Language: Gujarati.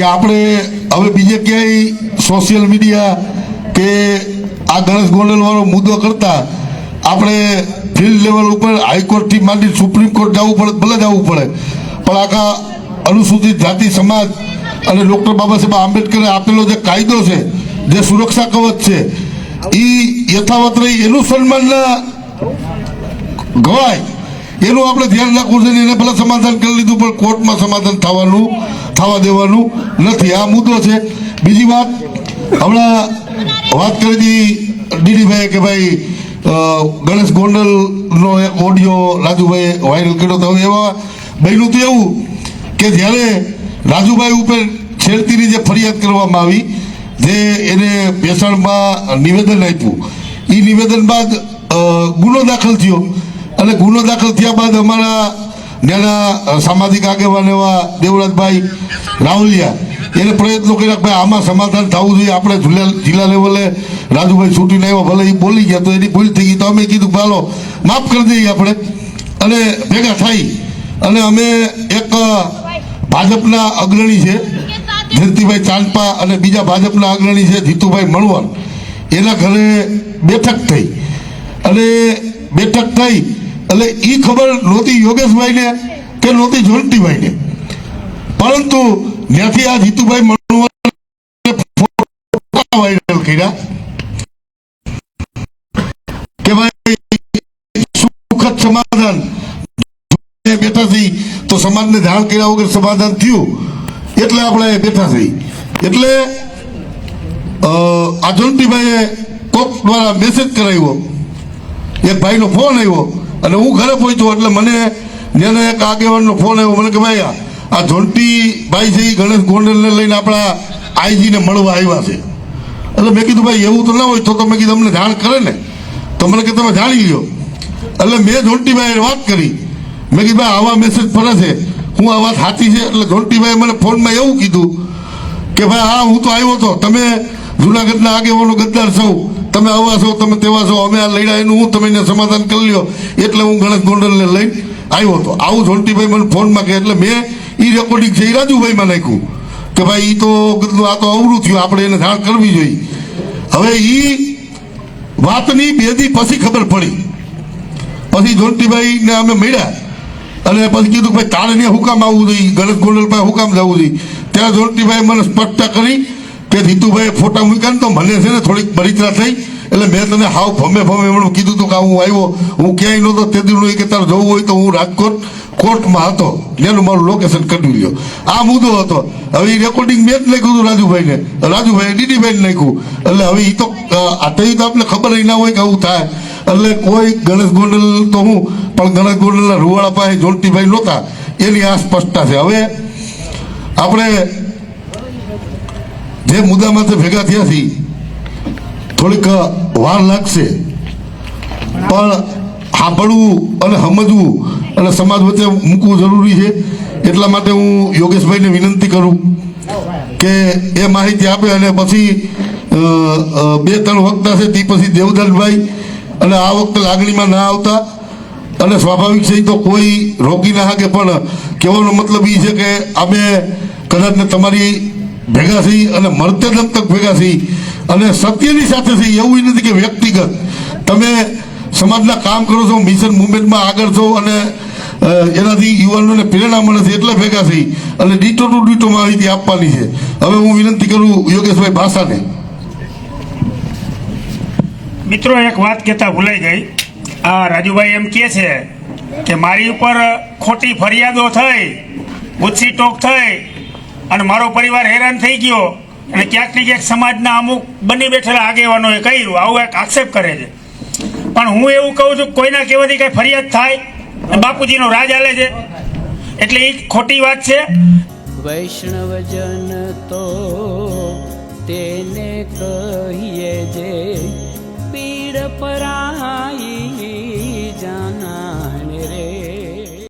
કે આપણે હવે બીજે ક્યાંય સોશિયલ મીડિયા કે આ ગણેશ ગોંડલ વાળો મુદ્દો કરતા આપણે ફિલ્ડ લેવલ ઉપર હાઈકોર્ટથી માંડી સુપ્રીમ કોર્ટ જવું પડે, ભલે જવું પડે, પણ આખા અનુસૂચિત જાતિ સમાજ અને ડૉક્ટર બાબા સાહેબ આંબેડકરે આપેલો જે કાયદો છે, જે સુરક્ષા કવચ છે, એ યથાવત રહી એનું સન્માન ના ગવાય એનું આપણે ધ્યાન રાખવું છે. એને ભલે સમાધાન કરી લીધું પણ કોર્ટમાં સમાધાન થવા દેવાનું નથી. આ મુદ્દો છે. બીજી વાત, હમણાં વાત કરી હતી ડીડીભાઈએ કે ભાઈ ગણેશ ગોંડલનો એક ઓડિયો રાજુભાઈ વાયરલ કર્યો હતો. હવે એવા બન્યું તો એવું કે જ્યારે રાજુભાઈ ઉપર છેડતીની જે ફરિયાદ કરવામાં આવી, જે એને ભેસાણમાં નિવેદન આપ્યું, એ નિવેદન બાદ ગુનો દાખલ થયો અને ગુનો દાખલ થયા બાદ અમારા ત્યાંના સામાજિક આગેવાન એવા દેવરાજભાઈ રાવલિયા એને પ્રયત્નો કર્યા કે ભાઈ આમાં સમાધાન થવું જોઈએ. આપણે જિલ્લા લેવલે રાજુભાઈ છૂટીને આવ્યા, ભલે એ બોલી ગયા તો એની ભૂલ થઈ ગઈ, તો અમે કીધું ચાલો માફ કરી દઈએ આપણે, અને ભેગા થઈ અને અમે એક ભાજપના અગ્રણી છે જયંતિભાઈ ચાંદપા અને બીજા ભાજપના અગ્રણી છે જીતુભાઈ મણવર, એના ઘરે બેઠક થઈ અને બેઠક થઈ એટલે એ ખબર નહોતી યોગેશભાઈને કે નહોતી જોન્ટીભાઈને, પરંતુ ત્યાંથી આ જીતુભાઈ મણવર વાયરલ કર્યા કે ભાઈ સુખદ સમાધાન બેઠા થઈ તો સમાજને જાણ કર્યા વગર સમાધાન થયું એટલે આપણે બેઠા થઈ. એટલે આ જોન્ટીભાઈએ કોક દ્વારા મેસેજ કરાવ્યો, એક ભાઈનો ફોન આવ્યો અને હું ઘરે પહોંચ્યો એટલે મને જેને એક આગેવાનનો ફોન આવ્યો, મને કે ભાઈ આ જોન્ટી ભાઈ છે એ ગણેશ ગોંડલને લઈને આપણા આઈજીને મળવા આવ્યા છે. એટલે મેં કીધું ભાઈ એવું તો ના હોય તો મેં કીધું અમને જાણ કરે ને, તો મને કે તમે જાણી લ્યો. એટલે મેં જોન્ટીભાઈ વાત કરી, મેં કીધું ભાઈ આવા મેસેજ ફરે છે, હું આ વાત સાચી છે? એટલે જોન્ટીભાઈ મને ફોનમાં એવું કીધું કે ભાઈ હા હું તો આવ્યો હતો, તમે જુનાગઢના આગેવાનો ગદ્દાર સૌ, તમે આવા છો, તમે તેવા છો, અમે આ લડ્યા એનું હું તમે સમાધાન કરી લ્યો એટલે હું ગણેશ ગોંડલને લઈને આવ્યો હતો. આવું જોન્ટીભાઈ મને ફોનમાં કહે એટલે મેં એ રેકોર્ડિંગ છે એ રાજુભાઈમાં નાખ્યું કે ભાઈ એ તો આ તો અવરું થયું, આપણે એને જાણ કરવી જોઈએ. હવે એ વાતની 2 દી પછી ખબર પડી, પછી જોન્ટીભાઈને અમે મળ્યા અને પછી કીધું ભાઈ તારે ને હુકામ આવવું જોઈએ, ગણેશ ગોંડલ પાસે હુકામ જવું જોઈએ. ત્યાં જોન્ટીભાઈ મને સ્પષ્ટતા કરી કે જીતુભાઈ ફોટા મૂક્યા ને તો મને છે ને થોડીક બળતરા થઈ, એટલે મેં તને હાવ ભમે એમણે કીધું હતું કે હું આવ્યો, હું ક્યાંય નહોતો તે દિવસ કે તારે જવું હોય તો હું રાજકોટ કોર્ટમાં હતો, એનું મારું લોકેશન કાઢી લ્યો. આ મુદ્દો હતો. હવે એ રેકોર્ડિંગ મેં જ નાખ્યું હતું રાજુભાઈએ ડીડીભાઈને નાખ્યું. એટલે હવે એ તો આ તો આપણે ખબર ના હોય કે આવું થાય. એટલે કોઈ ગણેશ ગોંડલ તો હું પણ ગણેશ ગોંડલના રૂવાળા પાસે જોન્ટીભાઈ નહોતા, એની આ સ્પષ્ટતા છે. હવે આપણે જે મુદ્દામાંથી ભેગા થયા છીએ થોડીક વાર લાગશે, પણ સાંભળવું અને સમજવું અને સમાજ વચ્ચે મૂકવું જરૂરી છે. એટલા માટે હું યોગેશભાઈને વિનંતી કરું કે એ માહિતી આપે અને પછી 2-3 વખત છે તે પછી દેવદાનભાઈ અને આ વખતે લાગણીમાં ના આવતા અને સ્વાભાવિક છે તો કોઈ રોકી ના શકે, પણ કહેવાનો મતલબ એ છે કે અમે કદાચ તમારી ભેગા થઈ અને મરતે દમ તક ભેગા થઈ અને સત્યની સાથે થઈ. એવું નથી કે વ્યક્તિગત તમે સમાજના કામ કરો છો, મિશન મુવમેન્ટમાં આગળ છો અને એનાથી યુવાનોને પ્રેરણા મળે છે એટલે ભેગા થઈ અને ડીટો ટુ ડીટો માહિતી આપવાની છે. હવે હું વિનંતી કરું યોગેશભાઈ ભાષાને. મિત્રો એક વાત કહેતા ભૂલાઈ ગઈ. આ રાજુભાઈ એમ કહે છે કે મારી ઉપર ખોટી ફરિયાદો થઈ, ગુસ્સી ટોક થઈ અને મારો પરિવાર હેરાન થઈ ગયો અને ક્યાંક ને ક્યાંક સમાજના અમુક બની બેઠેલા આગેવાનોએ કર્યું, આવું એક આક્ષેપ કરે છે. પણ હું એવું કહું છું કોઈના કહેવાથી કઈ ફરિયાદ થાય બાપુજીનો રાજ હાલે છે, એટલે એ ખોટી વાત છે. વૈષ્ણવજન તો તેને કહીએ જે